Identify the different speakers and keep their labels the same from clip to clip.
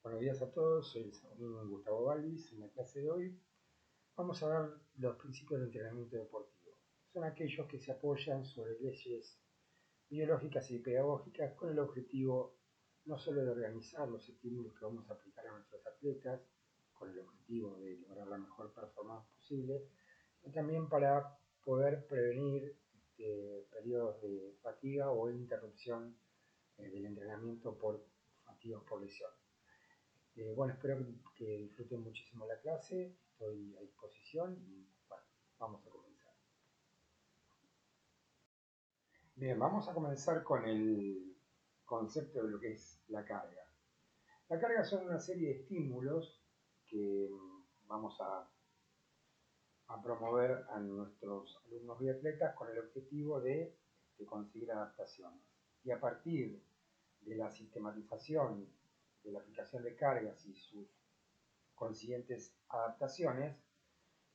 Speaker 1: Buenos días a todos, soy Gustavo Balvis. En la clase de hoy vamos a ver los principios de entrenamiento deportivo. Son aquellos que se apoyan sobre leyes biológicas y pedagógicas con el objetivo no solo de organizar los estímulos que vamos a aplicar a nuestros atletas, con el objetivo de lograr la mejor performance posible, sino también para poder prevenir periodos de fatiga o interrupción del entrenamiento por fatigos por lesión. Bueno, espero que disfruten muchísimo la clase, estoy a disposición y bueno, vamos a comenzar. Bien, vamos a comenzar con el concepto de lo que es la carga. La carga son una serie de estímulos que vamos a promover a nuestros alumnos y atletas con el objetivo de conseguir adaptaciones. Y a partir de la sistematización de la aplicación de cargas y sus consiguientes adaptaciones,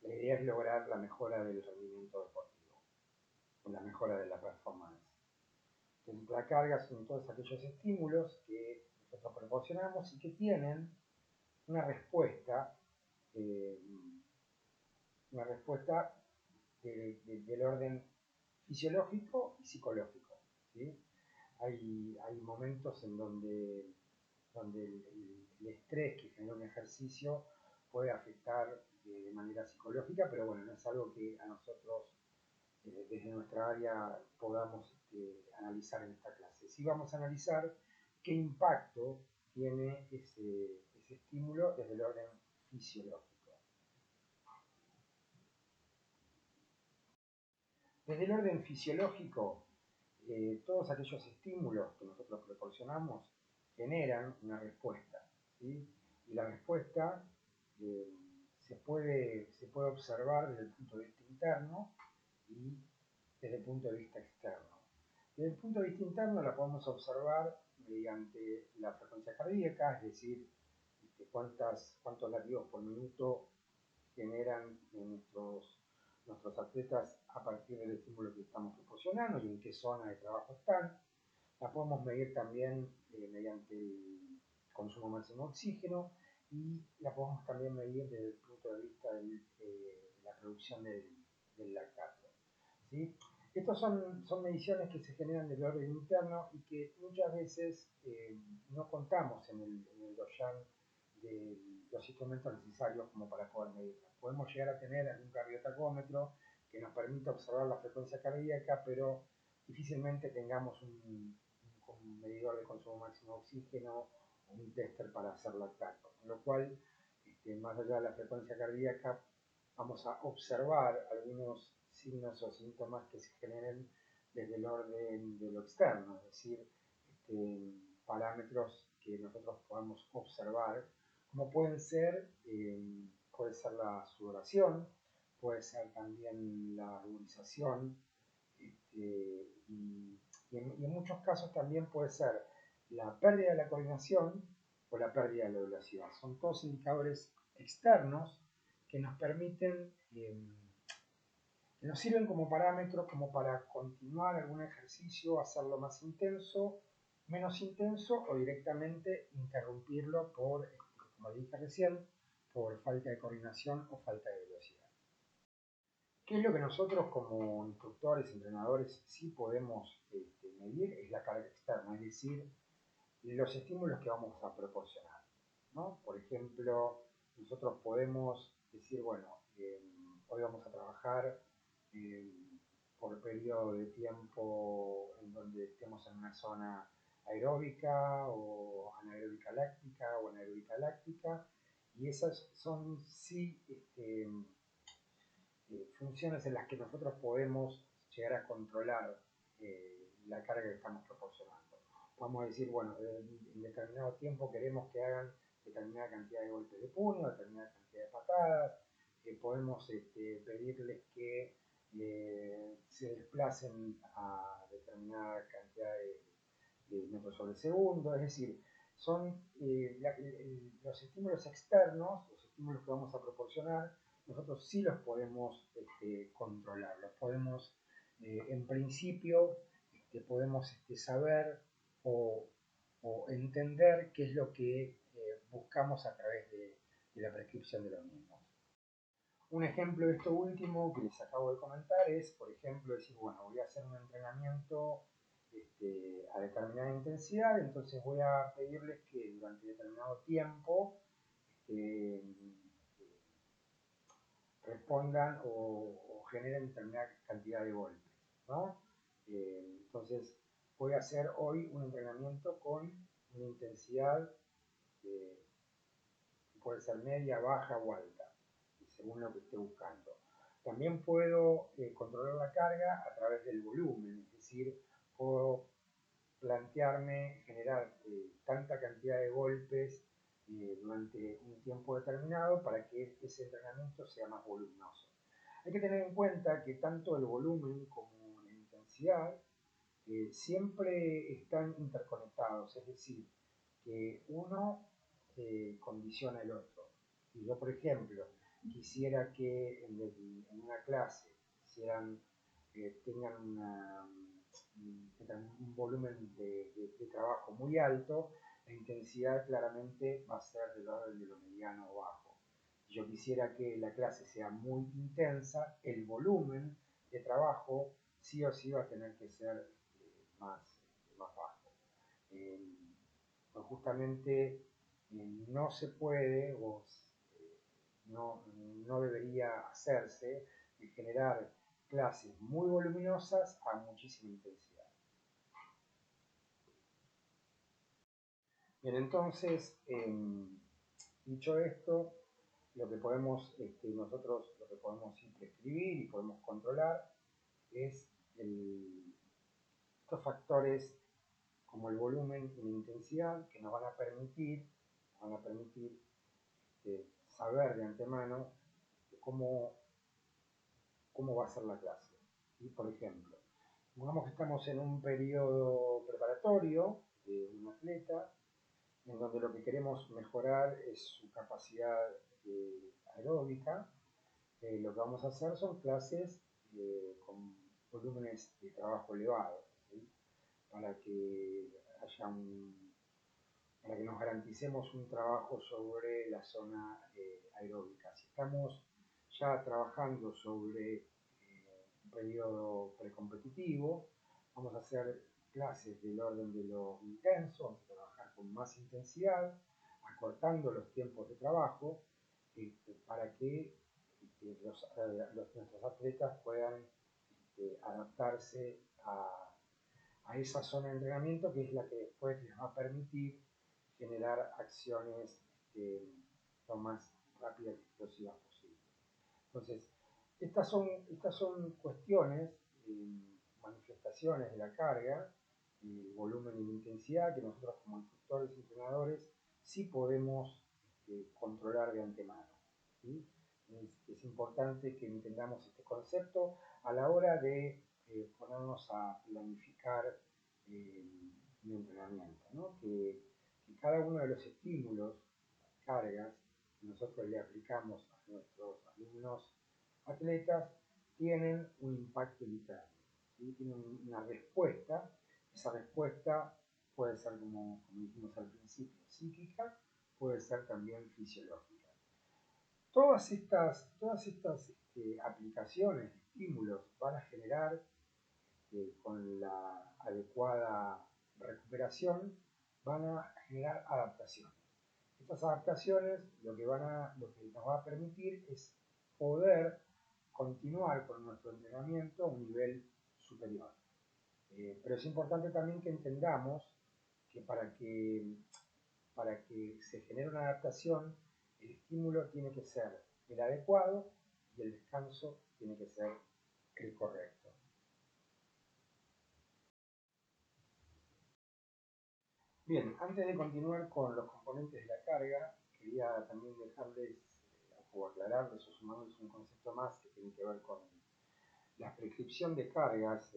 Speaker 1: la idea es lograr la mejora del rendimiento deportivo, o la mejora de la performance. Entonces, la carga son todos aquellos estímulos que nosotros proporcionamos y que tienen una respuesta, eh, del orden fisiológico y psicológico, ¿sí? Hay momentos en donde el estrés que genera un ejercicio puede afectar de manera psicológica, pero bueno, no es algo que a nosotros desde nuestra área podamos analizar en esta clase. Sí vamos a analizar qué impacto tiene ese estímulo desde el orden fisiológico. Desde el orden fisiológico, todos aquellos estímulos que nosotros proporcionamos generan una respuesta, ¿sí? Y la respuesta eh, se puede observar desde el punto de vista interno y desde el punto de vista externo. Desde el punto de vista interno la podemos observar mediante la frecuencia cardíaca, es decir, cuántos latidos por minuto generan nuestros atletas a partir del estímulo que estamos proporcionando y en qué zona de trabajo están. La podemos medir también mediante el consumo máximo de oxígeno y la podemos también medir desde el punto de vista de la producción del lactato, ¿sí? Estas son mediciones que se generan del orden interno y que muchas veces no contamos en el doyan de los instrumentos necesarios como para poder medirlas. Podemos llegar a tener algún cardiotacómetro que nos permita observar la frecuencia cardíaca, pero difícilmente tengamos un medidor de consumo máximo de oxígeno o un tester para hacer lactato. Con lo cual, más allá de la frecuencia cardíaca, vamos a observar algunos signos o síntomas que se generen desde el orden de lo externo, es decir, parámetros que nosotros podamos observar, como puede ser la sudoración, puede ser también la ruborización, y en muchos casos también puede ser la pérdida de la coordinación o la pérdida de la velocidad. Son todos indicadores externos que nos permiten, que nos sirven como parámetros como para continuar algún ejercicio, hacerlo más intenso, menos intenso o directamente interrumpirlo por, como dije recién, por falta de coordinación o falta de velocidad. ¿Qué es lo que nosotros como instructores, entrenadores, sí podemos medir? Es la carga externa, es decir, los estímulos que vamos a proporcionar, ¿no? Por ejemplo, nosotros podemos decir, bueno, hoy vamos a trabajar eh, por periodo de tiempo en donde estemos en una zona aeróbica o anaeróbica láctica o anaeróbica láctica, y esas son sí funciones en las que nosotros podemos llegar a controlar la carga que estamos proporcionando. Vamos a decir, bueno, en determinado tiempo queremos que hagan determinada cantidad de golpes de puño, determinada cantidad de patadas, podemos pedirles que se desplacen a determinada cantidad de metros sobre segundo, es decir, son los estímulos externos, los estímulos que vamos a proporcionar, nosotros sí los podemos controlar, los podemos, en principio, podemos saber o entender qué es lo que buscamos a través de la prescripción de los mismos. Un ejemplo de esto último que les acabo de comentar es, por ejemplo, decir, bueno, voy a hacer un entrenamiento a determinada intensidad, entonces voy a pedirles que durante determinado tiempo respondan o generen determinada cantidad de golpes, ¿no? Entonces voy a hacer hoy un entrenamiento con una intensidad que puede ser media, baja o alta, según lo que esté buscando. También puedo controlar la carga a través del volumen, es decir, puedo plantearme generar tanta cantidad de golpes durante un tiempo determinado para que ese entrenamiento sea más voluminoso. Hay que tener en cuenta que tanto el volumen como la intensidad siempre están interconectados, es decir, que uno condiciona el otro. Si yo, por ejemplo, quisiera que en una clase tengan un volumen de trabajo muy alto, la intensidad claramente va a ser del orden de lo mediano o bajo. Si yo quisiera que la clase sea muy intensa, el volumen de trabajo sí o sí va a tener que ser más bajo. Pues justamente no se puede o no debería hacerse de generar clases muy voluminosas a muchísima intensidad. Bien, entonces, dicho esto, lo que podemos nosotros lo que podemos prescribir y podemos controlar es estos factores como el volumen y la intensidad que nos van a permitir saber de antemano cómo va a ser la clase. ¿Sí? Por ejemplo, digamos que estamos en un periodo preparatorio de un atleta en donde lo que queremos mejorar es su capacidad aeróbica. Lo que vamos a hacer son clases con volúmenes de trabajo elevados, ¿sí? para que nos garanticemos un trabajo sobre la zona aeróbica. Si estamos ya trabajando sobre un periodo precompetitivo, vamos a hacer clases del orden de lo intenso, vamos a trabajar con más intensidad, acortando los tiempos de trabajo para que nuestros atletas puedan adaptarse a esa zona de entrenamiento que es la que después les va a permitir generar acciones lo más rápidas y explosivas posible. Entonces, estas son cuestiones, manifestaciones de la carga, volumen y intensidad que nosotros como instructores y entrenadores sí podemos controlar de antemano. ¿Sí? Es importante que entendamos este concepto a la hora de ponernos a planificar un entrenamiento, ¿no? que cada uno de los estímulos, las cargas que nosotros le aplicamos a nuestros alumnos atletas, tienen un impacto interno, ¿sí? Tienen una respuesta. Esa respuesta puede ser, como dijimos al principio, psíquica, puede ser también fisiológica. Todas estas aplicaciones de estímulos van a generar, con la adecuada recuperación, van a generar adaptaciones. Estas adaptaciones lo que nos va a permitir es poder continuar con nuestro entrenamiento a un nivel superior. Pero es importante también que entendamos que para que se genere una adaptación, el estímulo tiene que ser el adecuado y el descanso tiene que ser el correcto. Bien, antes de continuar con los componentes de la carga, quería también dejarles o aclararles o sumarles un concepto más que tiene que ver con la prescripción de cargas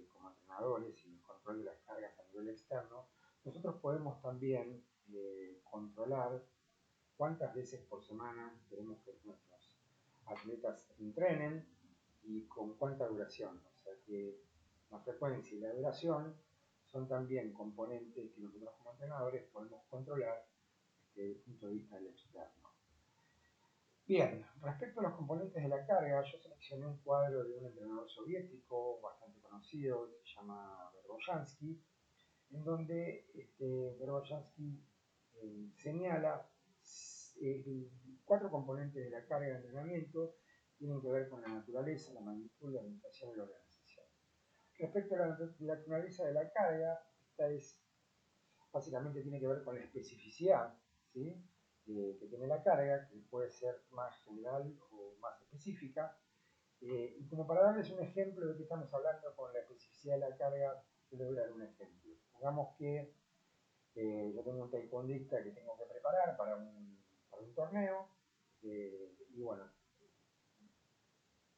Speaker 1: como entrenadores y el control de las cargas a nivel externo. Nosotros podemos también controlar cuántas veces por semana queremos que nuestros atletas entrenen y con cuánta duración. O sea que la frecuencia y la duración son también componentes que nosotros como entrenadores podemos controlar desde el punto Bien, respecto a los componentes de la carga, yo seleccioné un cuadro de un entrenador soviético bastante conocido, que se llama Verboyansky, en donde Verboyansky señala eh, 4 componentes de la carga de entrenamiento que tienen que ver con la naturaleza, la magnitud, la orientación y la organización. Respecto a la naturaleza de la carga, esta es básicamente tiene que ver con la especificidad, ¿sí? Que tiene la carga, que puede ser más general o más específica. Y como para darles un ejemplo de qué estamos hablando con la especificidad de la carga, yo les voy a dar un ejemplo. Digamos que yo tengo un taekwondista que tengo que preparar para un torneo, y bueno,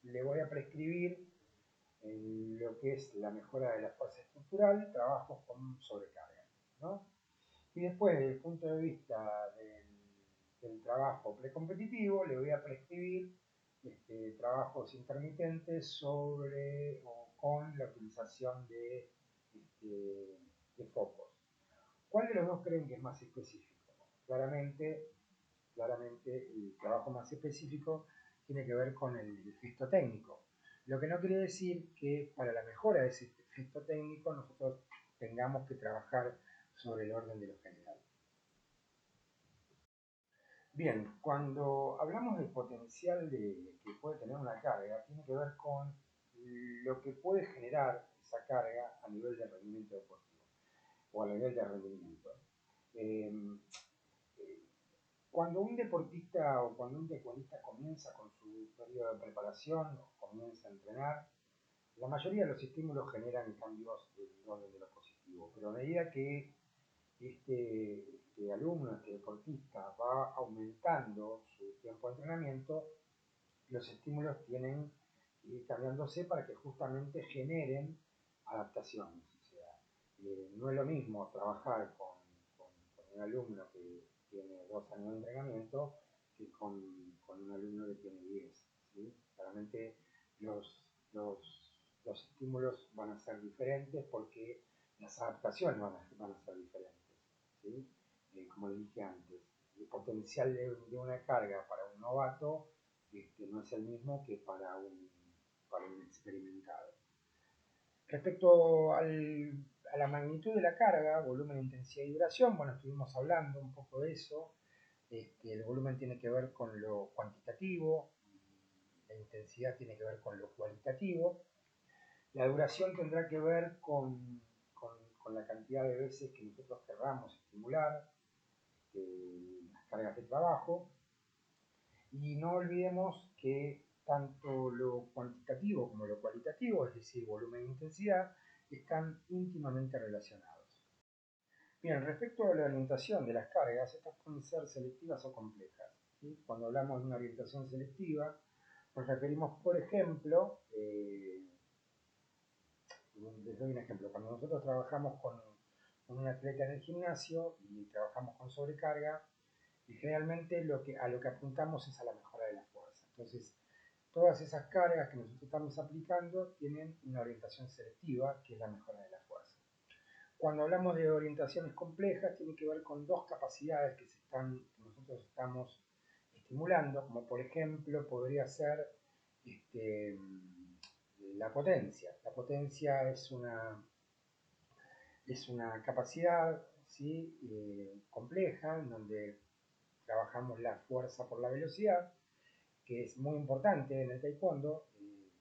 Speaker 1: le voy a prescribir en lo que es la mejora de la fuerza estructural, trabajos con sobrecarga, ¿no? Y después, desde el punto de vista del trabajo precompetitivo, le voy a prescribir trabajos intermitentes sobre o con la utilización de focos. ¿Cuál de los dos creen que es más específico? Claramente el trabajo más específico tiene que ver con el gesto técnico. Lo que no quiere decir que para la mejora de ese gesto técnico nosotros tengamos que trabajar sobre el orden de lo general. Bien, cuando hablamos del potencial que puede tener una carga, tiene que ver con lo que puede generar esa carga a nivel de rendimiento deportivo o a nivel de rendimiento. Eh, Cuando un deportista o cuando un taekwondista comienza con su periodo de preparación o comienza a entrenar, la mayoría de los estímulos generan cambios del orden de lo positivo, pero a medida que este alumno, este deportista, va aumentando su tiempo de entrenamiento, los estímulos tienen que ir cambiándose para que justamente generen adaptaciones. O sea, no es lo mismo trabajar con un alumno que tiene 2 años de entrenamiento que con un alumno que tiene 10. ¿Sí? Claramente los estímulos van a ser diferentes porque las adaptaciones van a ser diferentes. ¿Sí? Como les dije antes, el potencial de una carga para un novato no es el mismo que para un experimentado. Respecto a la magnitud de la carga, volumen, intensidad y duración, bueno, estuvimos hablando un poco de eso. El volumen tiene que ver con lo cuantitativo, la intensidad tiene que ver con lo cualitativo. La duración tendrá que ver con la cantidad de veces que nosotros querramos estimular las cargas de trabajo. Y no olvidemos que tanto lo cuantitativo como lo cualitativo, es decir, volumen e intensidad, están íntimamente relacionados. Bien, respecto a la orientación de las cargas, estas pueden ser selectivas o complejas. ¿Sí? Cuando hablamos de una orientación selectiva, nos referimos, por ejemplo, les doy un ejemplo, cuando nosotros trabajamos con un atleta en el gimnasio y trabajamos con sobrecarga, y generalmente a lo que apuntamos es a la mejora de la fuerza. Entonces, todas esas cargas que nosotros estamos aplicando tienen una orientación selectiva, que es la mejora de la fuerza. Cuando hablamos de orientaciones complejas, tiene que ver con 2 capacidades que nosotros estamos estimulando, como por ejemplo podría ser la potencia. La potencia es una capacidad, ¿sí? Compleja, en donde trabajamos la fuerza por la velocidad, que es muy importante en el taekwondo,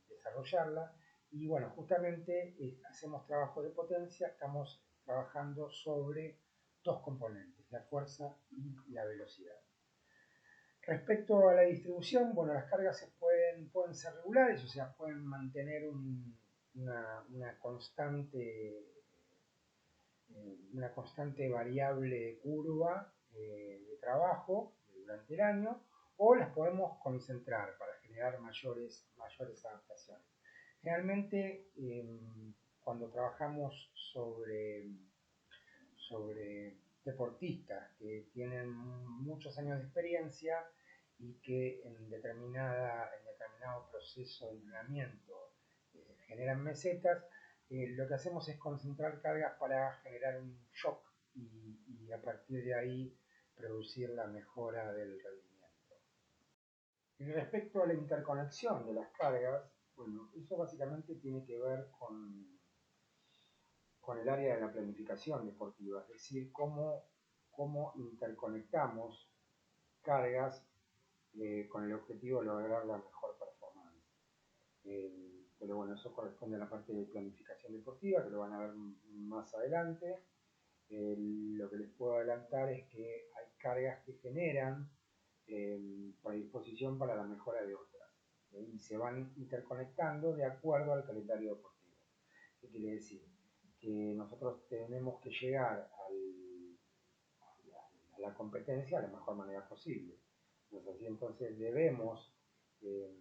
Speaker 1: desarrollarla. Y bueno, justamente hacemos trabajo de potencia, estamos trabajando sobre 2 componentes, la fuerza y la velocidad. Respecto a la distribución, bueno, las cargas pueden ser regulares, o sea, pueden mantener una constante variable curva de trabajo durante el año, o las podemos concentrar para generar mayores adaptaciones. Generalmente, cuando trabajamos sobre deportistas que tienen muchos años de experiencia y que en determinado proceso de entrenamiento generan mesetas, lo que hacemos es concentrar cargas para generar un shock y a partir de ahí producir la mejora del rendimiento. Respecto a la interconexión de las cargas, bueno, eso básicamente tiene que ver con el área de la planificación deportiva, es decir, cómo interconectamos cargas con el objetivo de lograr la mejor performance. Pero bueno, eso corresponde a la parte de planificación deportiva, que lo van a ver más adelante. Lo que les puedo adelantar es que hay cargas que generan predisposición para la mejora de otras y se van interconectando de acuerdo al calendario deportivo. ¿Qué quiere decir? Que nosotros tenemos que llegar a la competencia de la mejor manera posible. Entonces debemos eh,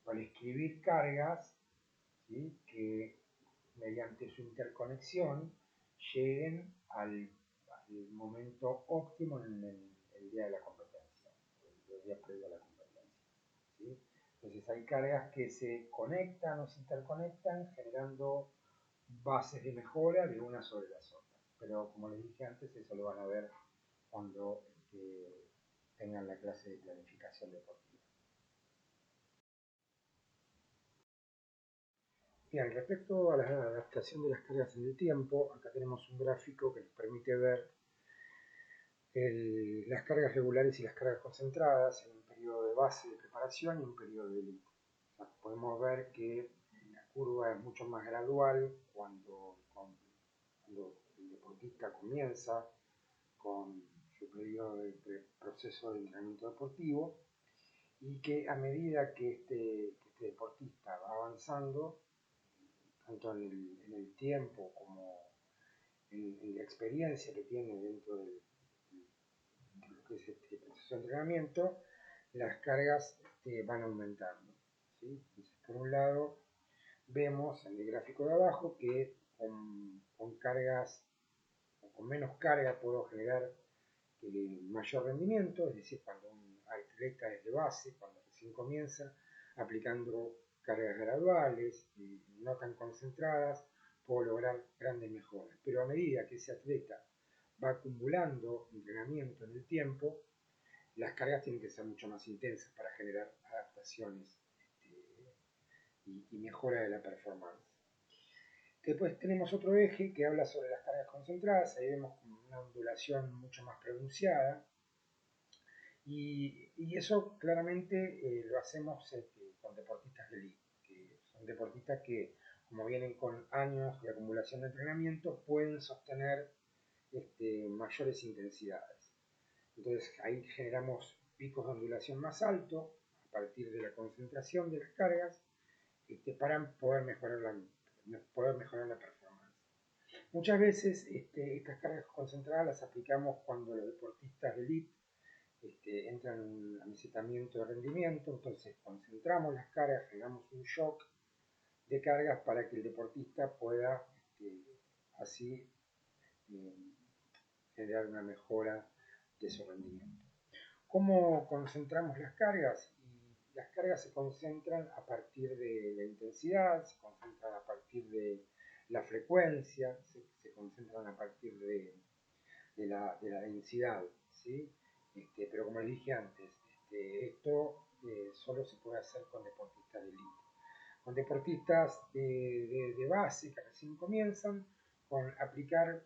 Speaker 1: prescribir cargas, ¿sí?, que mediante su interconexión lleguen al momento óptimo en el día de la competencia, los días previos a la competencia, ¿sí? Entonces hay cargas que se conectan o se interconectan generando bases de mejora de una sobre las otras. Pero como les dije antes, eso lo van a ver cuando tengan la clase de planificación deportiva. Bien, respecto a la adaptación de las cargas en el tiempo, acá tenemos un gráfico que nos permite ver las cargas regulares y las cargas concentradas en un periodo de base de preparación y un periodo de elite. O sea, podemos ver que la curva es mucho más gradual cuando el deportista comienza con su periodo de proceso de entrenamiento deportivo, y que a medida que este deportista va avanzando, tanto en el tiempo como en la experiencia que tiene dentro de lo que es este proceso de entrenamiento, las cargas van aumentando, ¿sí? Entonces, por un lado, vemos en el gráfico de abajo que con cargas o con menos carga puedo generar mayor rendimiento, es decir, cuando un atleta es de base, cuando recién comienza, aplicando cargas graduales, no tan concentradas, puedo lograr grandes mejoras. Pero a medida que ese atleta va acumulando entrenamiento en el tiempo, las cargas tienen que ser mucho más intensas para generar adaptaciones y mejora de la performance. Después tenemos otro eje que habla sobre las cargas concentradas, ahí vemos una ondulación mucho más pronunciada, y eso claramente lo hacemos con deportistas de elite, que son deportistas que, como vienen con años de acumulación de entrenamiento, pueden sostener mayores intensidades. Entonces ahí generamos picos de ondulación más altos a partir de la concentración de las cargas para poder mejorar la performance. Muchas veces estas cargas concentradas las aplicamos cuando los deportistas de elite entran en un amesetamiento de rendimiento, entonces concentramos las cargas, generamos un shock de cargas para que el deportista pueda así generar una mejora de su rendimiento. ¿Cómo concentramos las cargas? Y las cargas se concentran a partir de la intensidad, se concentran a partir de la frecuencia, se concentran a partir de la densidad, ¿sí? Pero como les dije antes, esto solo se puede hacer con deportistas de elite. Con deportistas de base que recién comienzan, con aplicar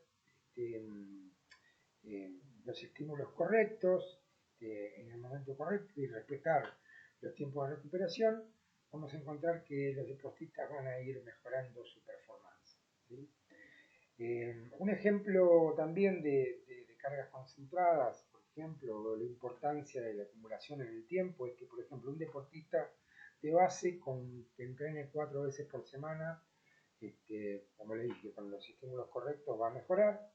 Speaker 1: los estímulos correctos en el momento correcto y respetar los tiempos de recuperación, vamos a encontrar que los deportistas van a ir mejorando su performance, ¿sí? Un ejemplo también de cargas concentradas, por ejemplo, la importancia de la acumulación en el tiempo, es que, por ejemplo, un deportista de base que entrene 4 veces por semana, como le dije, con los estímulos correctos va a mejorar,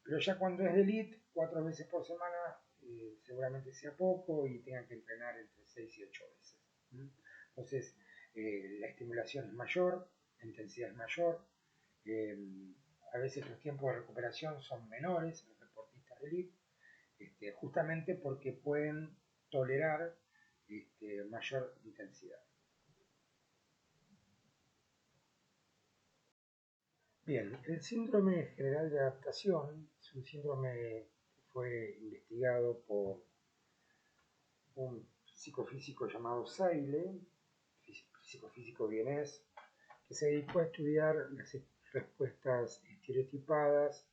Speaker 1: pero ya cuando es de elite, 4 veces por semana seguramente sea poco y tengan que entrenar entre 6 y 8 veces. Entonces, la estimulación es mayor, la intensidad es mayor, a veces los tiempos de recuperación son menores en los deportistas de elite, justamente porque pueden tolerar mayor intensidad. Bien, el síndrome general de adaptación es un síndrome que fue investigado por un psicofísico llamado Seyle, psicofísico vienés, que se dedicó a estudiar las respuestas estereotipadas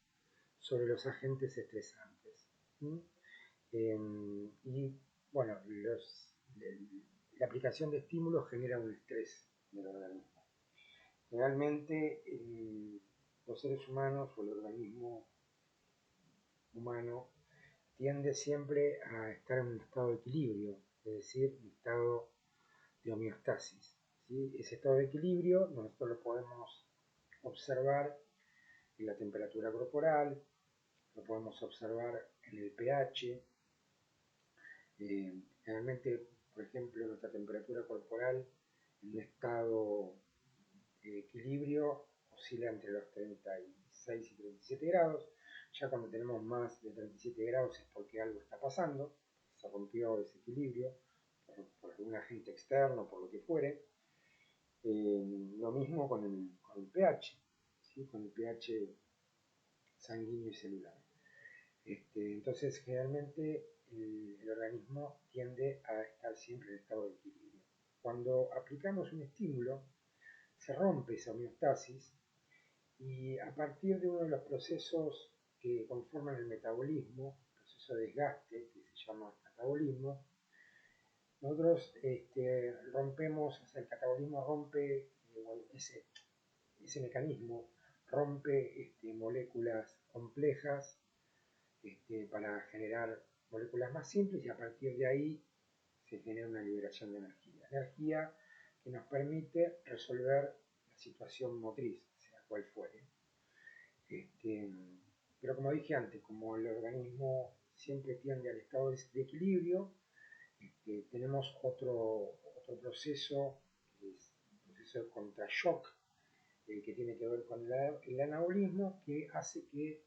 Speaker 1: sobre los agentes estresantes. Y bueno, la aplicación de estímulos genera un estrés del organismo. Realmente los seres humanos o el organismo humano tiende siempre a estar en un estado de equilibrio, es decir, un estado de homeostasis. ¿Sí? Ese estado de equilibrio nosotros lo podemos observar en la temperatura corporal, lo podemos observar en el pH. Generalmente, por ejemplo, nuestra temperatura corporal en un estado de equilibrio oscila entre los 36 y 37 grados. Ya cuando tenemos más de 37 grados es porque algo está pasando, se rompió ese equilibrio por algún agente externo, por lo que fuere. Lo mismo con el pH, ¿sí? Con el pH sanguíneo y celular. Entonces, generalmente el organismo tiende a estar siempre en estado de equilibrio. Cuando aplicamos un estímulo, se rompe esa homeostasis y a partir de uno de los procesos que conforman el metabolismo, el proceso de desgaste, que se llama catabolismo, nosotros rompemos, o sea, el catabolismo rompe ese mecanismo, rompe moléculas complejas para generar moléculas más simples y a partir de ahí se genera una liberación de energía. Energía que nos permite resolver la situación motriz, sea cual fuere. Pero como dije antes, como el organismo siempre tiende al estado de equilibrio, tenemos otro proceso, que es el proceso de contrashock, que tiene que ver con el anabolismo, que hace que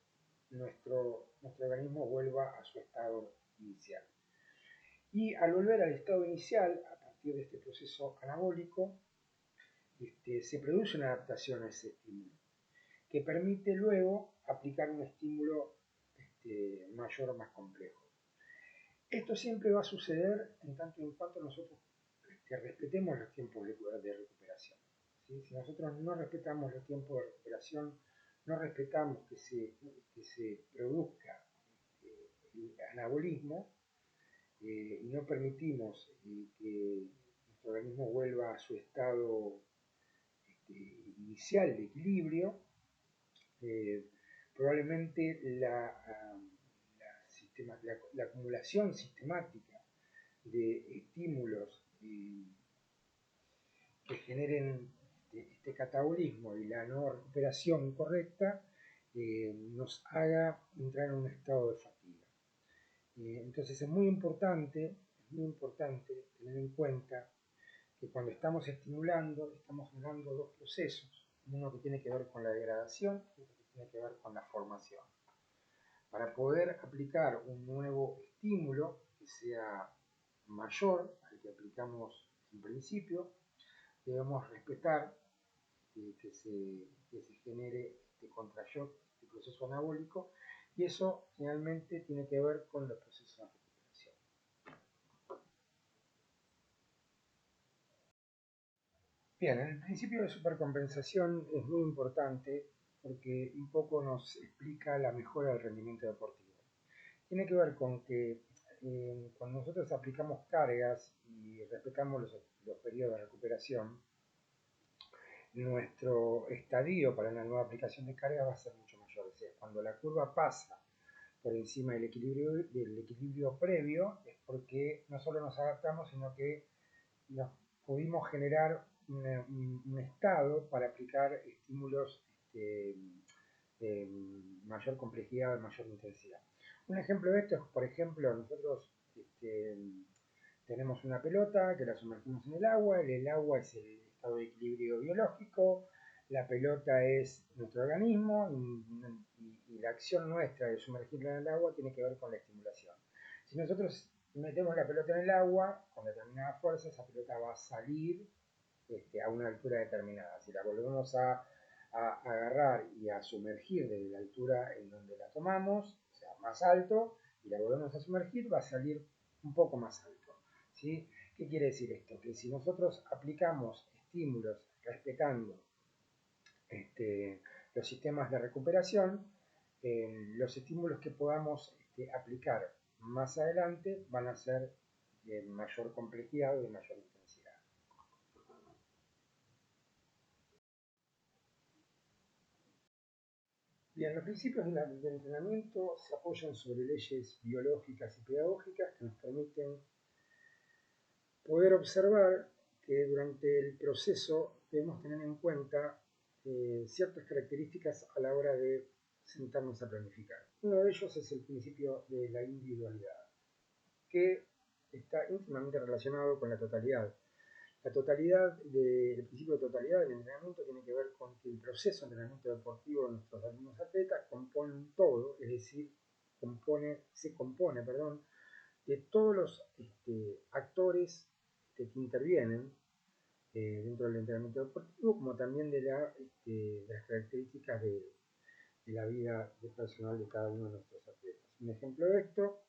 Speaker 1: nuestro organismo vuelva a su estado inicial. Y al volver al estado inicial, a partir de este proceso anabólico, se produce una adaptación a ese estímulo, que permite luego aplicar un estímulo mayor o más complejo. Esto siempre va a suceder en tanto y en cuanto nosotros respetemos los tiempos de recuperación. ¿Sí? Si nosotros no respetamos los tiempos de recuperación, no respetamos que se produzca el anabolismo y no permitimos que nuestro organismo vuelva a su estado inicial de equilibrio, probablemente la acumulación sistemática de estímulos que generen este catabolismo y la no recuperación correcta nos haga entrar en un estado de fatiga. Entonces es muy importante tener en cuenta que cuando estamos estimulando, estamos generando dos procesos, uno que tiene que ver con la degradación y otro que tiene que ver con la formación. Para poder aplicar un nuevo estímulo que sea mayor al que aplicamos en principio, debemos respetar que se genere este contrashock, este proceso anabólico, y eso generalmente tiene que ver con los procesos de recuperación. Bien, el principio de supercompensación es muy importante porque un poco nos explica la mejora del rendimiento deportivo. Tiene que ver con que cuando nosotros aplicamos cargas y respetamos los periodos de recuperación, nuestro estadio para una nueva aplicación de carga va a ser mucho mayor. O sea, cuando la curva pasa por encima del equilibrio previo, es porque no solo nos adaptamos, sino que nos pudimos generar un estado para aplicar estímulos de mayor complejidad, de mayor intensidad. Un ejemplo de esto es, por ejemplo, nosotros tenemos una pelota que la sumergimos en el agua es el estado de equilibrio biológico, la pelota es nuestro organismo y la acción nuestra de sumergirla en el agua tiene que ver con la estimulación. Si nosotros metemos la pelota en el agua con determinada fuerza, esa pelota va a salir a una altura determinada. Si la volvemos a agarrar y a sumergir desde la altura en donde la tomamos, o sea, más alto, y la volvemos a sumergir, va a salir un poco más alto. ¿sí? ¿Qué quiere decir esto? Que si nosotros aplicamos estímulos respetando los sistemas de recuperación, los estímulos que podamos aplicar más adelante van a ser de mayor complejidad o de mayor intensidad. Bien, los principios del entrenamiento se apoyan sobre leyes biológicas y pedagógicas que nos permiten poder observar que durante el proceso debemos tener en cuenta ciertas características a la hora de sentarnos a planificar. Uno de ellos es el principio de la individualidad, que está íntimamente relacionado con la totalidad. La totalidad el principio de totalidad del entrenamiento tiene que ver con que el proceso de entrenamiento deportivo de nuestros alumnos atletas compone un todo, es decir, se compone de todos los actores que intervienen dentro del entrenamiento deportivo, como también de las características de la vida personal de cada uno de nuestros atletas. Un ejemplo de esto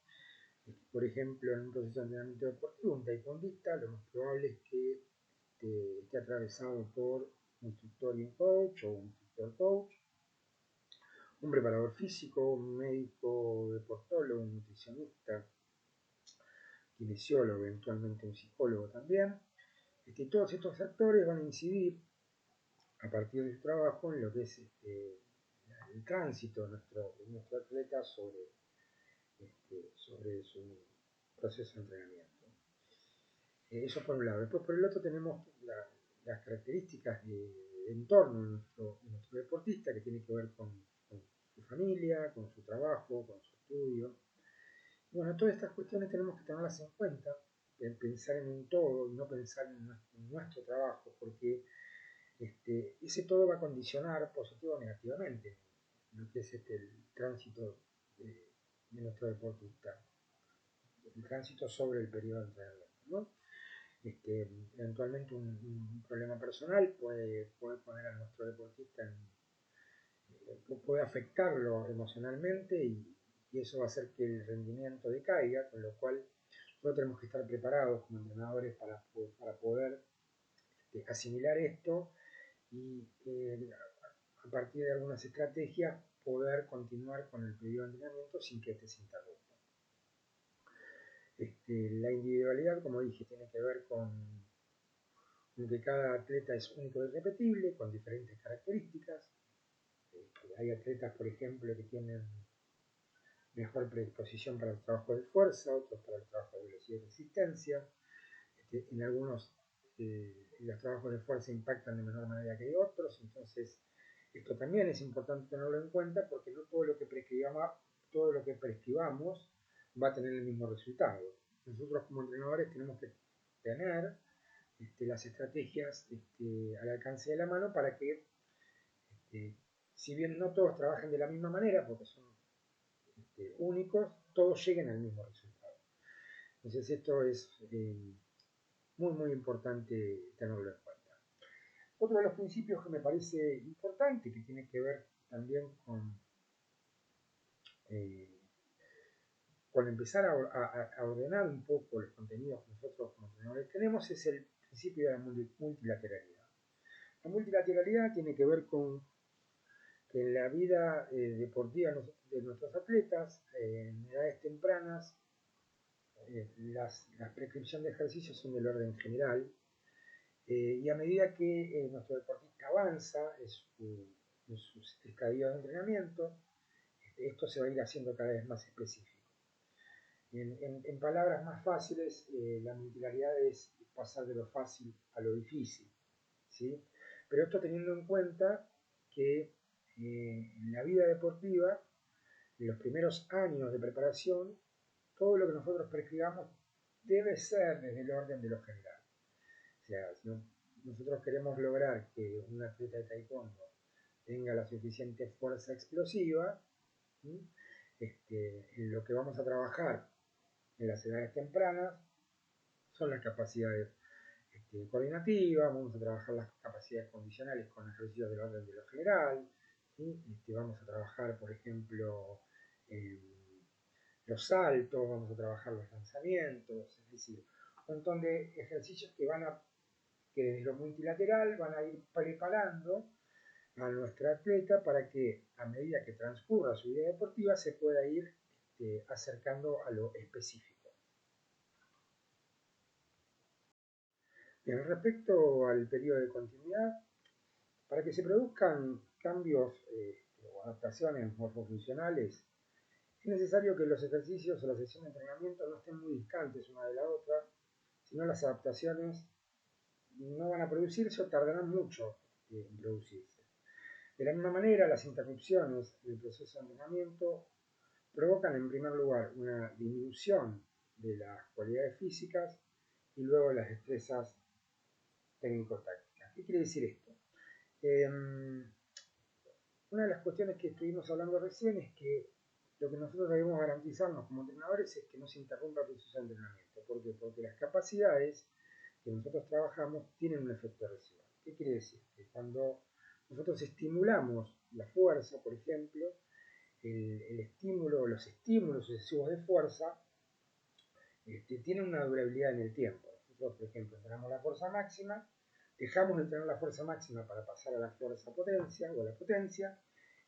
Speaker 1: es que, por ejemplo, en un proceso de entrenamiento deportivo, un taekwondista, lo más probable es que esté atravesado por un instructor y un coach, o un instructor coach, un preparador físico, un médico deportólogo, un nutricionista, kinesiólogo, eventualmente un psicólogo también. Todos estos actores van a incidir a partir de su trabajo en lo que es el tránsito de nuestro atleta sobre su proceso de entrenamiento. Eso por un lado. Después por el otro tenemos las características de entorno de nuestro deportista, que tiene que ver con su familia, con su trabajo, con su estudio. Y bueno, todas estas cuestiones tenemos que tenerlas en cuenta, pensar en un todo y no pensar en nuestro trabajo, porque ese todo va a condicionar positivo o negativamente lo que es el tránsito de nuestro deportista, el tránsito sobre el periodo de entrenamiento, ¿no? Eventualmente un problema personal puede poner a nuestro deportista puede afectarlo emocionalmente y eso va a hacer que el rendimiento decaiga, con lo cual nosotros tenemos que estar preparados como entrenadores para poder asimilar esto y a partir de algunas estrategias poder continuar con el periodo de entrenamiento sin que este se interrumpa. La individualidad, como dije, tiene que ver con que cada atleta es único y irrepetible, con diferentes características. Hay atletas, por ejemplo, que tienen mejor predisposición para el trabajo de fuerza, otros para el trabajo de velocidad y resistencia. En algunos los trabajos de fuerza impactan de menor manera que otros, entonces esto también es importante tenerlo en cuenta porque no todo lo que prescribamos va a tener el mismo resultado. Nosotros como entrenadores tenemos que tener las estrategias al alcance de la mano para que, si bien no todos trabajen de la misma manera, porque son únicos, todos lleguen al mismo resultado. Entonces esto es muy importante tenerlo en cuenta. Otro de los principios que me parece importante, que tiene que ver también con empezar a ordenar un poco los contenidos que nosotros como entrenadores tenemos, es el principio de la multilateralidad. La multilateralidad tiene que ver con que en la vida deportiva de nuestros atletas, en edades tempranas, las prescripciones de ejercicios son del orden general, y a medida que nuestro deportista avanza en su estadio de entrenamiento, esto se va a ir haciendo cada vez más específico. En palabras más fáciles, la multilateralidad es pasar de lo fácil a lo difícil, ¿sí? Pero esto teniendo en cuenta que en la vida deportiva, en los primeros años de preparación, todo lo que nosotros prescribamos debe ser desde el orden de lo general. O sea, si nosotros queremos lograr que un atleta de taekwondo tenga la suficiente fuerza explosiva, lo que vamos a trabajar en las edades tempranas son las capacidades coordinativas, vamos a trabajar las capacidades condicionales con ejercicios del orden de lo general, vamos a trabajar, por ejemplo, los saltos, vamos a trabajar los lanzamientos, es decir, un montón de ejercicios que desde lo multilateral van a ir preparando a nuestra atleta para que a medida que transcurra su vida deportiva se pueda ir acercando a lo específico. Bien, respecto al periodo de continuidad, para que se produzcan cambios o adaptaciones morfofuncionales, es necesario que los ejercicios o la sesión de entrenamiento no estén muy distantes una de la otra, si no las adaptaciones no van a producirse o tardarán mucho en producirse. De la misma manera, las interrupciones del proceso de entrenamiento provocan en primer lugar una disminución de las cualidades físicas y luego las destrezas técnico-tácticas. ¿Qué quiere decir esto? Una de las cuestiones que estuvimos hablando recién es que lo que nosotros debemos garantizarnos como entrenadores es que no se interrumpa el proceso de entrenamiento. ¿Por qué? Porque las capacidades que nosotros trabajamos tienen un efecto residual. ¿Qué quiere decir? Que cuando nosotros estimulamos la fuerza, por ejemplo, el estímulo o los estímulos sucesivos de fuerza tienen una durabilidad en el tiempo. Nosotros, por ejemplo, entrenamos la fuerza máxima, dejamos de entrenar la fuerza máxima para pasar a la fuerza potencia o a la potencia,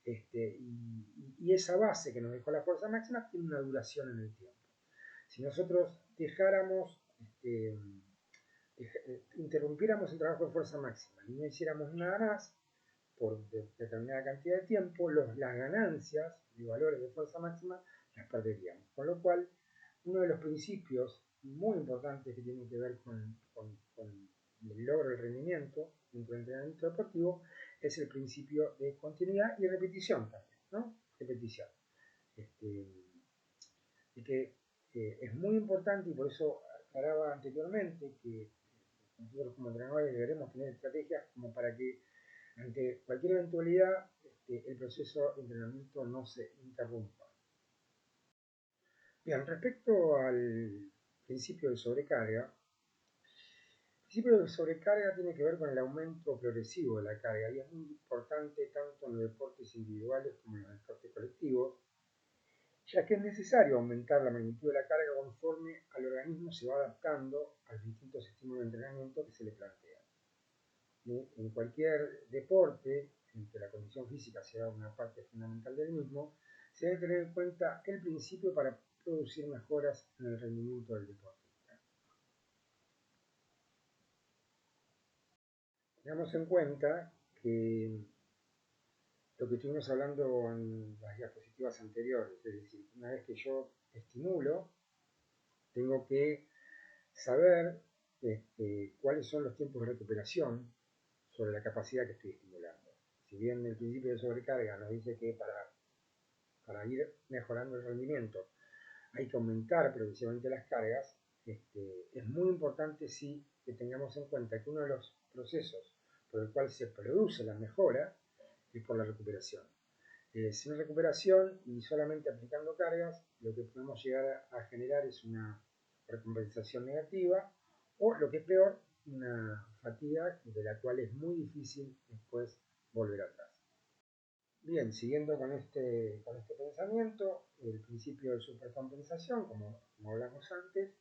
Speaker 1: y esa base que nos dejó la fuerza máxima tiene una duración en el tiempo. Si nosotros interrumpiéramos el trabajo de fuerza máxima y no hiciéramos nada más por determinada cantidad de tiempo, las ganancias de valores de fuerza máxima las perderíamos. Con lo cual, uno de los principios muy importantes que tienen que ver con el logro del rendimiento dentro del entrenamiento deportivo es el principio de continuidad y repetición también, ¿no? Repetición. Y que es muy importante, y por eso aclaraba anteriormente que nosotros como entrenadores deberemos tener estrategias como para que ante cualquier eventualidad el proceso de entrenamiento no se interrumpa. Bien, respecto al principio de sobrecarga, el principio de sobrecarga tiene que ver con el aumento progresivo de la carga y es muy importante tanto en los deportes individuales como en los deportes colectivos, ya que es necesario aumentar la magnitud de la carga conforme al organismo se va adaptando a los distintos estímulos de entrenamiento que se le plantean. En cualquier deporte, en que la condición física sea una parte fundamental del mismo, se debe tener en cuenta el principio para producir mejoras en el rendimiento del deportista. Tengamos en cuenta que lo que estuvimos hablando en las diapositivas anteriores, es decir, una vez que yo estimulo, tengo que saber cuáles son los tiempos de recuperación sobre la capacidad que estoy estimulando. Si bien el principio de sobrecarga nos dice que para ir mejorando el rendimiento hay que aumentar progresivamente las cargas, es muy importante sí que tengamos en cuenta que uno de los procesos por el cual se produce la mejora es por la recuperación. Sin recuperación y solamente aplicando cargas, lo que podemos llegar a generar es una recompensación negativa o, lo que es peor, una fatiga de la cual es muy difícil después volver atrás. Bien, siguiendo con este pensamiento, el principio de supercompensación, como hablamos antes,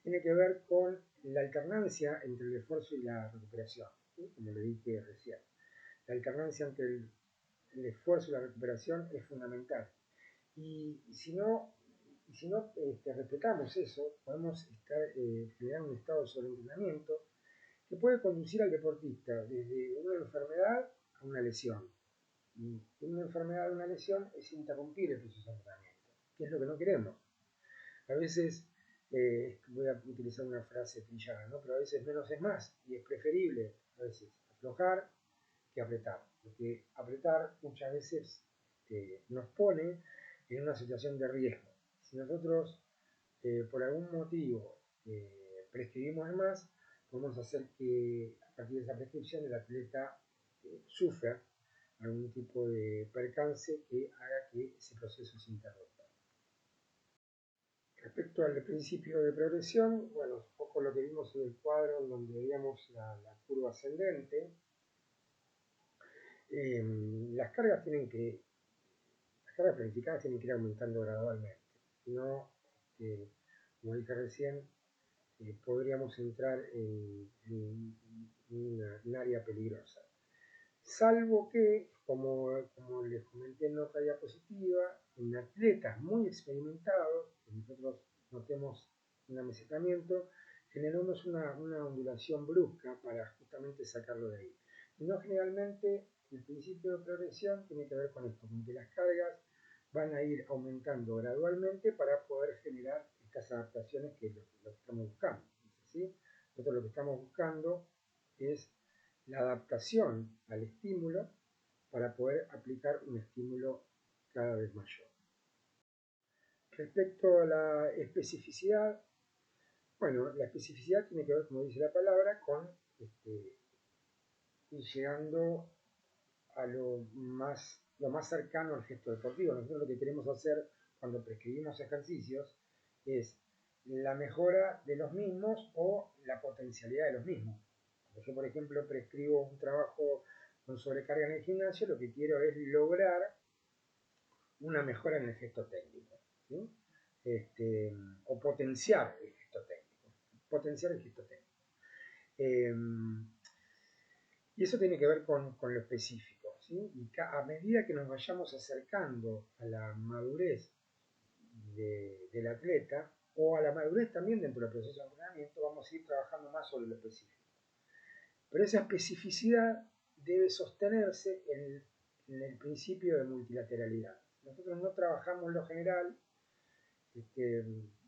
Speaker 1: tiene que ver con la alternancia entre el esfuerzo y la recuperación, ¿sí? Como le dije recién. La alternancia entre el esfuerzo y la recuperación es fundamental. Y si no respetamos eso, podemos generar un estado de sobreentrenamiento que puede conducir al deportista desde una enfermedad a una lesión. Y una enfermedad o una lesión es interrumpir el proceso de entrenamiento, que es lo que no queremos. A veces, voy a utilizar una frase trillada, ¿no? Pero a veces menos es más, y es preferible a veces aflojar que apretar, porque apretar muchas veces nos pone en una situación de riesgo. Si nosotros por algún motivo prescribimos de más, podemos hacer que a partir de esa prescripción el atleta sufra algún tipo de percance que haga que ese proceso se interrumpa. Respecto al principio de progresión, bueno, un poco lo que vimos en el cuadro donde veíamos la curva ascendente. Las cargas planificadas tienen que ir aumentando gradualmente. Si no, como dije recién, podríamos entrar en un área peligrosa. Salvo que, como les comenté en otra diapositiva, en atletas muy experimentados, que nosotros notemos un amesetamiento, generamos una ondulación brusca para justamente sacarlo de ahí. Y no, generalmente el principio de progresión tiene que ver con esto, con que las cargas van a ir aumentando gradualmente para poder generar estas adaptaciones que es lo que estamos buscando. ¿Sí? Nosotros lo que estamos buscando es la adaptación al estímulo para poder aplicar un estímulo cada vez mayor. Respecto a la especificidad, bueno, la especificidad tiene que ver, como dice la palabra, con ir llegando a lo más cercano al gesto deportivo. Nosotros lo que queremos hacer cuando prescribimos ejercicios es la mejora de los mismos o la potencialidad de los mismos. Cuando yo, por ejemplo, prescribo un trabajo con sobrecarga en el gimnasio, lo que quiero es lograr una mejora en el gesto técnico, ¿sí? O potenciar el gesto técnico. Potenciar el gesto técnico. Y eso tiene que ver con lo específico, ¿sí? Y a medida que nos vayamos acercando a la madurez del atleta, o a la madurez también dentro del proceso de entrenamiento, vamos a ir trabajando más sobre lo específico. Pero esa especificidad debe sostenerse en el principio de multilateralidad. Nosotros no trabajamos lo general,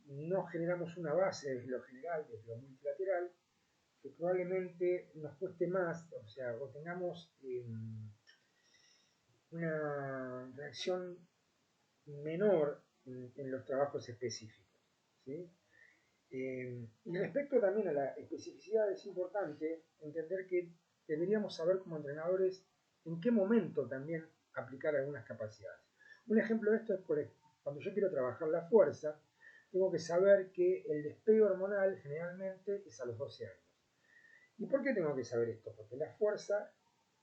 Speaker 1: no generamos una base desde lo general, desde lo multilateral, que probablemente nos cueste más, o sea, o tengamos una reacción menor en los trabajos específicos, ¿sí? Y respecto también a la especificidad, es importante entender que deberíamos saber como entrenadores en qué momento también aplicar algunas capacidades. Un ejemplo de esto es cuando yo quiero trabajar la fuerza, tengo que saber que el despegue hormonal generalmente es a los 12 años. ¿Y por qué tengo que saber esto? Porque la fuerza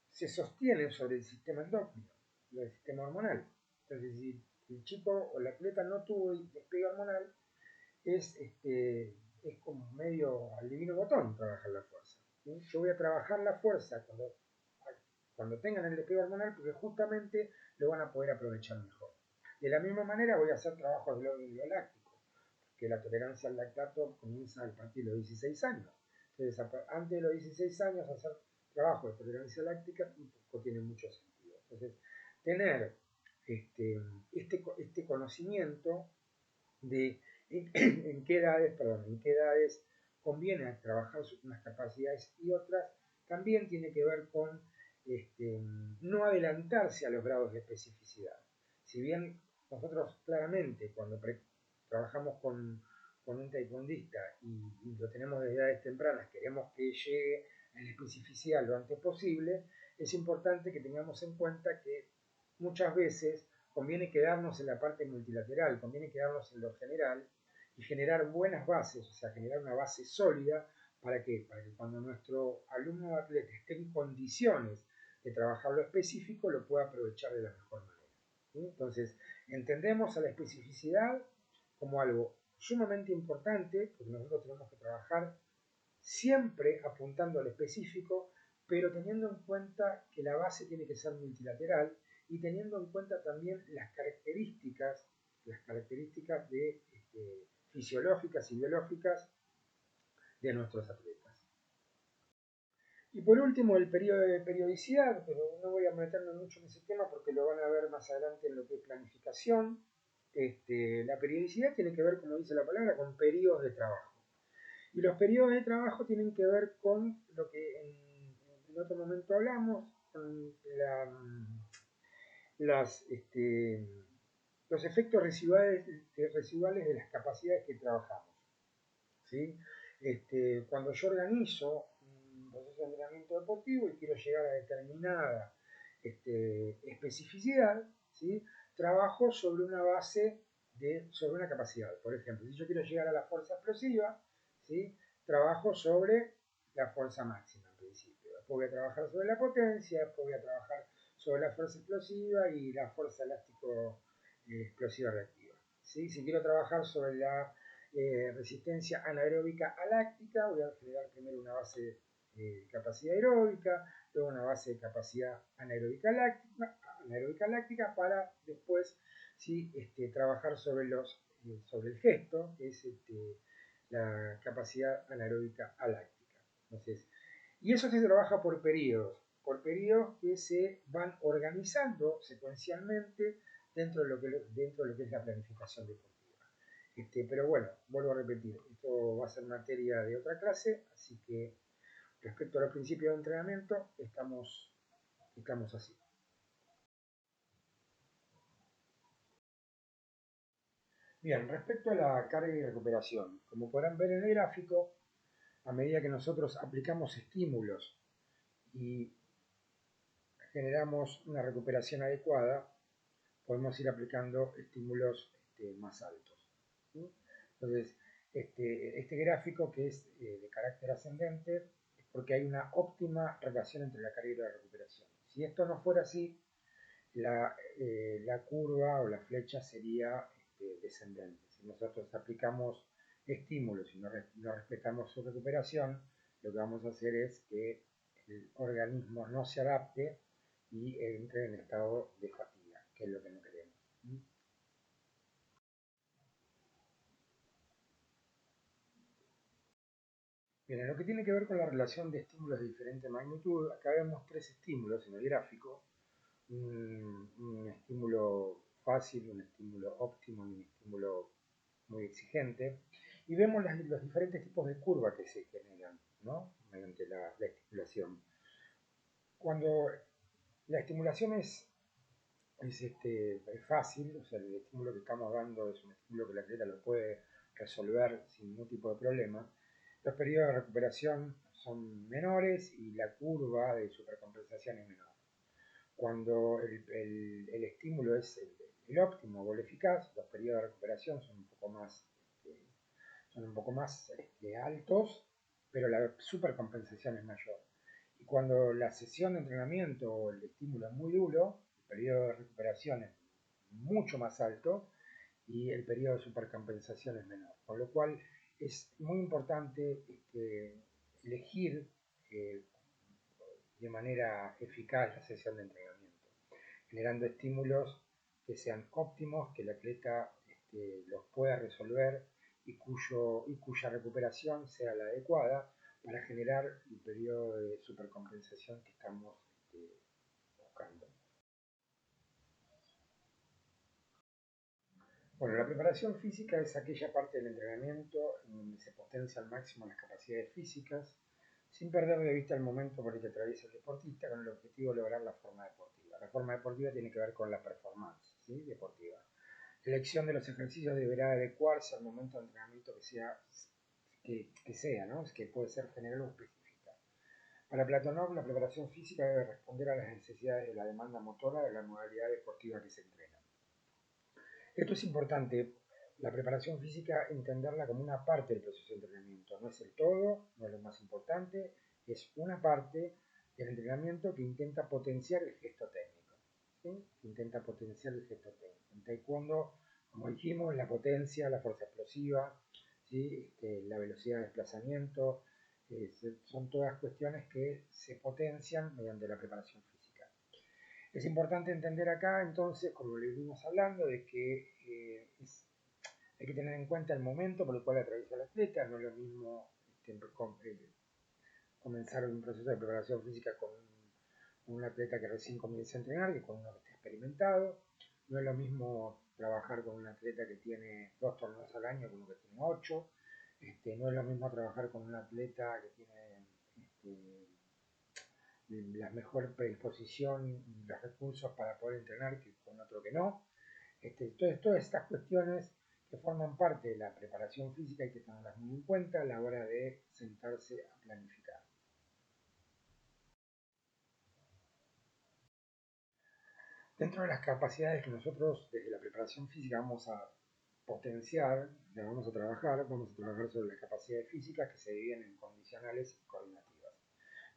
Speaker 1: se sostiene sobre el sistema endocrino, el sistema hormonal. Entonces, si el chico o el atleta no tuvo el despegue hormonal, es como medio al divino botón trabajar la fuerza. ¿Sí? Yo voy a trabajar la fuerza cuando tengan el despegue hormonal porque justamente lo van a poder aprovechar mejor. De la misma manera voy a hacer trabajos de lóbulo láctico, que la tolerancia al lactato comienza a partir de los 16 años. Entonces, antes de los 16 años hacer trabajo de tolerancia láctica tampoco tiene mucho sentido. Entonces, tener este conocimiento de en qué edades conviene trabajar unas capacidades y otras, también tiene que ver con no adelantarse a los grados de especificidad. Si bien nosotros claramente cuando trabajamos con un taekwondista y lo tenemos desde edades tempranas, queremos que llegue a la especificidad lo antes posible, es importante que tengamos en cuenta que muchas veces conviene quedarnos en la parte multilateral, conviene quedarnos en lo general y generar buenas bases, o sea, generar una base sólida. ¿Para qué? Para que cuando nuestro alumno o atleta esté en condiciones de trabajar lo específico, lo pueda aprovechar de la mejor manera. ¿Sí? Entonces, entendemos a la especificidad como algo sumamente importante, porque nosotros tenemos que trabajar siempre apuntando al específico, pero teniendo en cuenta que la base tiene que ser multilateral y teniendo en cuenta también las características de, fisiológicas y biológicas de nuestros atletas. Y por último, el periodo de periodicidad, pero no voy a meterme mucho en ese tema porque lo van a ver más adelante en lo que es planificación. La periodicidad tiene que ver, como dice la palabra, con periodos de trabajo. Y los periodos de trabajo tienen que ver con lo que en otro momento hablamos, con los efectos residuales de las capacidades que trabajamos. ¿Sí? Cuando yo organizo un proceso de entrenamiento deportivo y quiero llegar a determinada especificidad, ¿sí? Trabajo sobre una base sobre una capacidad. Por ejemplo, si yo quiero llegar a la fuerza explosiva, ¿sí? Trabajo sobre la fuerza máxima en principio. Después voy a trabajar sobre la potencia, después voy a trabajar sobre la fuerza explosiva y la fuerza elástico explosiva reactiva. ¿Sí? Si quiero trabajar sobre la resistencia anaeróbica a láctica, voy a generar primero una base de capacidad aeróbica, luego una base de capacidad anaeróbica láctica para después ¿sí? Trabajar sobre el gesto, que es la capacidad anaeróbica aláctica. Entonces, y eso se trabaja por periodos que se van organizando secuencialmente dentro de lo que es la planificación deportiva. Pero bueno, vuelvo a repetir, esto va a ser materia de otra clase, así que respecto a los principios de entrenamiento, estamos así. Bien, respecto a la carga y recuperación, como podrán ver en el gráfico, a medida que nosotros aplicamos estímulos y generamos una recuperación adecuada, podemos ir aplicando estímulos más altos. ¿Sí? Entonces, este gráfico que es de carácter ascendente es porque hay una óptima relación entre la carga y la recuperación. Si esto no fuera así, la curva o la flecha sería descendente. Si nosotros aplicamos estímulos y no respetamos su recuperación, lo que vamos a hacer es que el organismo no se adapte y entre en estado de fatiga, que es lo que no queremos. Bien, en lo que tiene que ver con la relación de estímulos de diferente magnitud, acá vemos tres estímulos en el gráfico. Un estímulo fácil, un estímulo óptimo y un estímulo muy exigente. Y vemos los diferentes tipos de curva que se generan, ¿no? Mediante la estimulación. Cuando la estimulación es fácil, o sea, el estímulo que estamos dando es un estímulo que el atleta lo puede resolver sin ningún tipo de problema, los periodos de recuperación son menores y la curva de supercompensación es menor. Cuando el estímulo es el óptimo o el eficaz, los periodos de recuperación son un poco más altos, pero la supercompensación es mayor. Y cuando la sesión de entrenamiento o el estímulo es muy duro, el periodo de recuperación es mucho más alto y el periodo de supercompensación es menor. Con lo cual es muy importante elegir de manera eficaz la sesión de entrenamiento, generando estímulos que sean óptimos, que el atleta los pueda resolver y cuya recuperación sea la adecuada para generar el periodo de supercompensación que estamos buscando. Bueno, la preparación física es aquella parte del entrenamiento en donde se potencia al máximo las capacidades físicas, sin perder de vista el momento por el que atraviesa el deportista con el objetivo de lograr la forma deportiva. La forma deportiva tiene que ver con la performance, ¿sí? Deportiva. La elección de los ejercicios deberá adecuarse al momento de entrenamiento que sea, ¿no? Que puede ser general o específica. Para Platonov, la preparación física debe responder a las necesidades de la demanda motora de la modalidad deportiva que se entrena. Esto es importante, la preparación física, entenderla como una parte del proceso de entrenamiento. No es el todo, no es lo más importante, es una parte del entrenamiento que intenta potenciar el gesto técnico. ¿Sí? Intenta potenciar el gesto técnico. En taekwondo, como dijimos, la potencia, la fuerza explosiva, ¿sí? La velocidad de desplazamiento, son todas cuestiones que se potencian mediante la preparación física. Es importante entender acá, entonces, como le vimos hablando, de que hay que tener en cuenta el momento por el cual atraviesa el atleta. No es lo mismo comenzar un proceso de preparación física con un atleta que recién comienza a entrenar que con uno que está experimentado. No es lo mismo trabajar con un atleta que tiene 2 torneos al año que uno que tiene 8. No es lo mismo trabajar con un atleta que tiene la mejor predisposición y los recursos para poder entrenar que con otro que no. Entonces, todas estas cuestiones que forman parte de la preparación física hay que tenerlas muy en cuenta a la hora de sentarse a planificar. Dentro de las capacidades que nosotros desde la preparación física vamos a potenciar, vamos a trabajar sobre las capacidades físicas que se dividen en condicionales y coordinativas.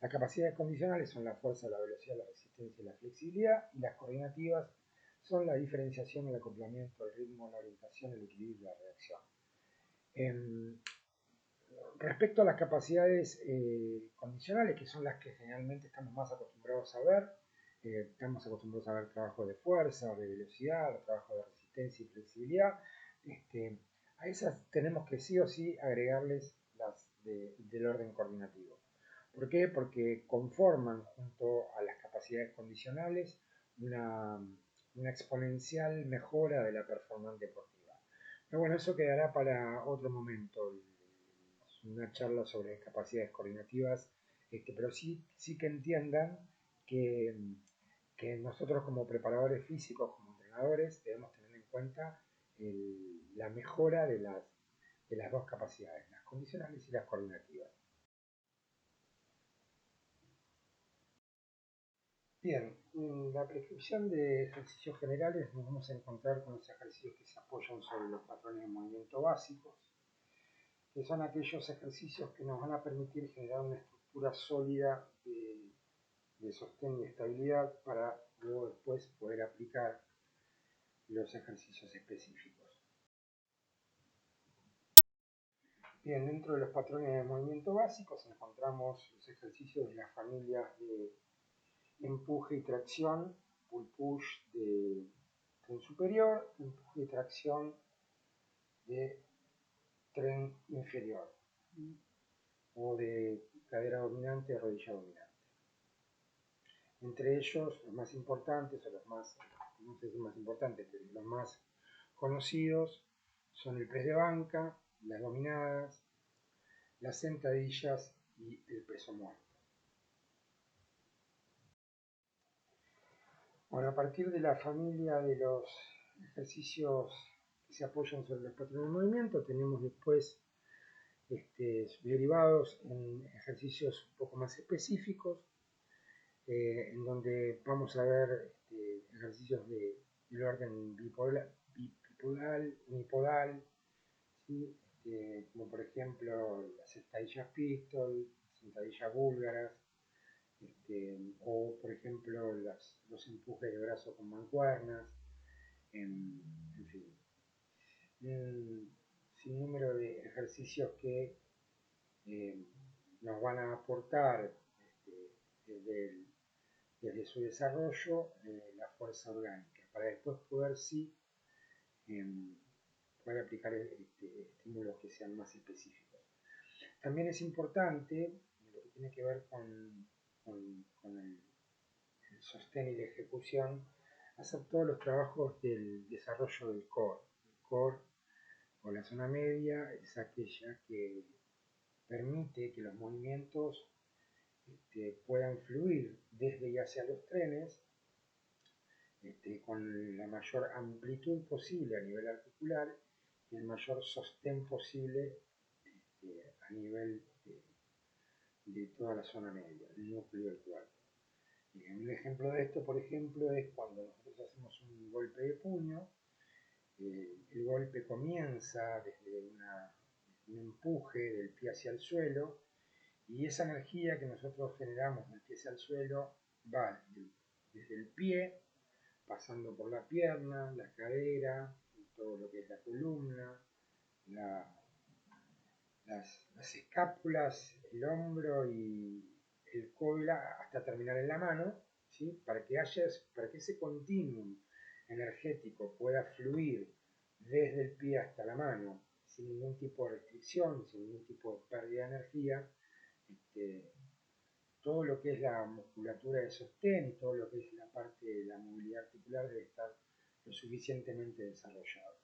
Speaker 1: Las capacidades condicionales son la fuerza, la velocidad, la resistencia y la flexibilidad, y las coordinativas son la diferenciación, el acoplamiento, el ritmo, la orientación, el equilibrio y la reacción. Em, Respecto a las capacidades condicionales, que son las que generalmente estamos más acostumbrados a ver, estamos acostumbrados a ver trabajo de fuerza, de velocidad, trabajo de resistencia y flexibilidad. A esas tenemos que sí o sí agregarles las del orden coordinativo. ¿Por qué? Porque conforman junto a las capacidades condicionales una, una exponencial mejora de la performance deportiva. Pero bueno, eso quedará para otro momento, una charla sobre capacidades coordinativas, pero sí que entiendan que, nosotros como preparadores físicos, como entrenadores, debemos tener en cuenta la mejora de las dos capacidades, las condicionales y las coordinativas. Bien, en la prescripción de ejercicios generales nos vamos a encontrar con los ejercicios que se apoyan sobre los patrones de movimiento básicos, que son aquellos ejercicios que nos van a permitir generar una estructura sólida de sostén y estabilidad para luego después poder aplicar los ejercicios específicos. Bien, dentro de los patrones de movimiento básicos encontramos los ejercicios de las familias de empuje y tracción, pull push de tren superior, empuje y tracción de tren inferior, o de cadera dominante, rodilla dominante. Entre ellos, los más importantes, o los más, no sé si más importantes, pero los más conocidos son el press de banca, las dominadas, las sentadillas y el peso muerto. Bueno, a partir de la familia de los ejercicios que se apoyan sobre los patrones de movimiento, tenemos después derivados en ejercicios un poco más específicos, en donde vamos a ver ejercicios del orden bipodal, unipodal, ¿sí? Como por ejemplo las sentadillas pistol, sentadillas búlgaras, o por ejemplo los empujes de brazo con mancuernas, en fin. Sin número de ejercicios que nos van a aportar desde, desde su desarrollo la fuerza orgánica, para después poder sí poder aplicar estímulos que sean más específicos. También es importante, lo que tiene que ver con el sostén y la ejecución, hacer todos los trabajos del desarrollo del core. El core o la zona media es aquella que permite que los movimientos puedan fluir desde y hacia los trenes con la mayor amplitud posible a nivel articular y el mayor sostén posible a nivel de toda la zona media, el núcleo del cuerpo. Un ejemplo de esto, por ejemplo, es cuando nosotros hacemos un golpe de puño. El golpe comienza desde un empuje del pie hacia el suelo, y esa energía que nosotros generamos del pie hacia el suelo va desde el pie, pasando por la pierna, la cadera, todo lo que es la columna, las escápulas, el hombro y el codo hasta terminar en la mano, ¿sí? Para que ese continuum energético pueda fluir desde el pie hasta la mano sin ningún tipo de restricción, sin ningún tipo de pérdida de energía. Todo lo que es la musculatura de sostén y todo lo que es la parte de la movilidad articular debe estar lo suficientemente desarrollado.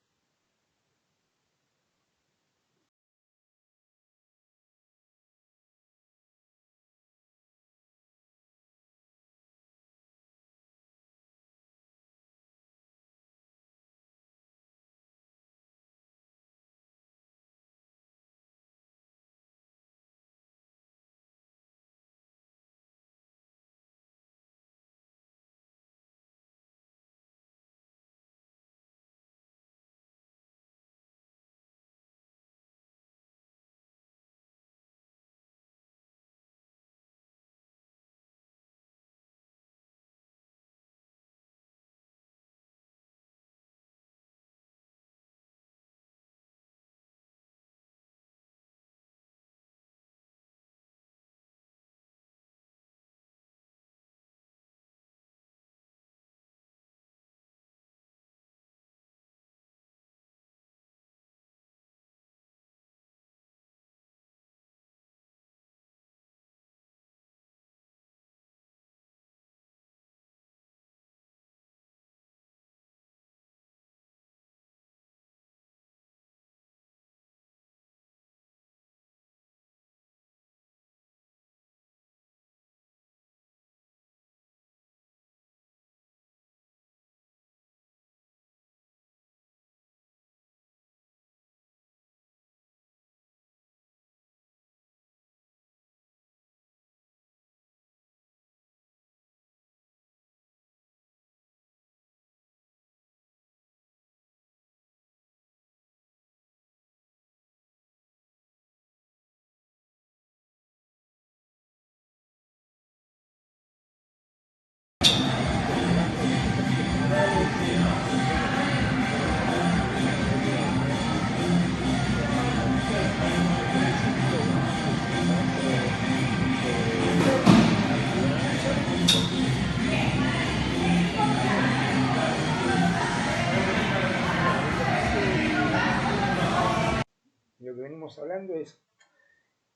Speaker 1: estamos hablando es,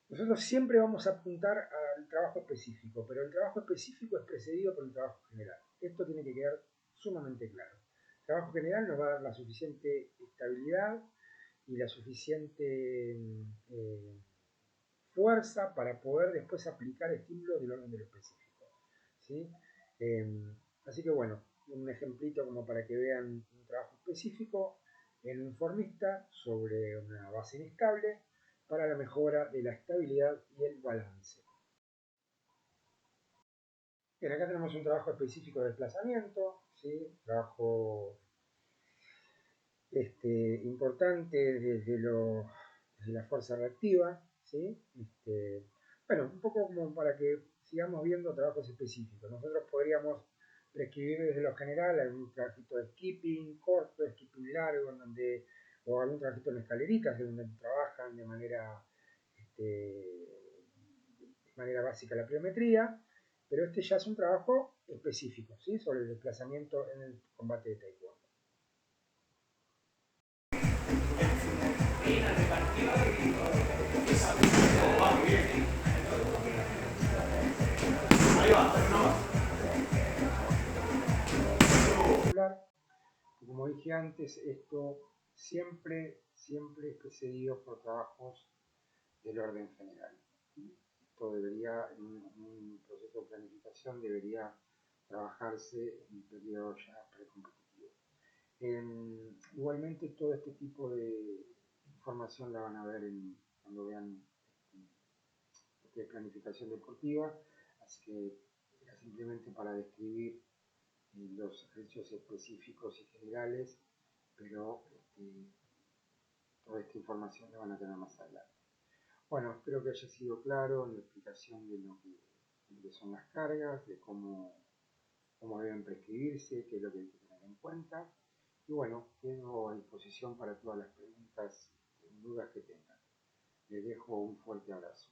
Speaker 1: nosotros siempre vamos a apuntar al trabajo específico, pero el trabajo específico es precedido por el trabajo general. Esto tiene que quedar sumamente claro. El trabajo general nos va a dar la suficiente estabilidad y la suficiente fuerza para poder después aplicar estímulos del orden de lo específico, ¿sí? Así que bueno, un ejemplito como para que vean un trabajo específico en un formista sobre una base inestable para la mejora de la estabilidad y el balance. Bien, acá tenemos un trabajo específico de desplazamiento, ¿sí? Trabajo importante desde la fuerza reactiva, ¿sí? Bueno, un poco como para que sigamos viendo trabajos específicos. Nosotros podríamos prescribir desde lo general algún trabajito de skipping corto, skipping largo, o algún trabajito en escaleritas, donde trabajan de manera básica la pliometría, pero este ya es un trabajo específico, ¿sí? Sobre el desplazamiento en el combate de taekwondo. Como dije antes, esto siempre es precedido por trabajos del orden general. Esto debería, en un proceso de planificación, debería trabajarse en un periodo ya precompetitivo. Igualmente, todo este tipo de información la van a ver cuando vean lo que es planificación deportiva, así que era simplemente para describir los hechos específicos y generales, pero toda esta información la van a tener más adelante. Bueno, espero que haya sido claro en la explicación de lo que son las cargas, de cómo deben prescribirse, qué es lo que hay que tener en cuenta. Y bueno, quedo a disposición para todas las preguntas y dudas que tengan. Les dejo un fuerte abrazo.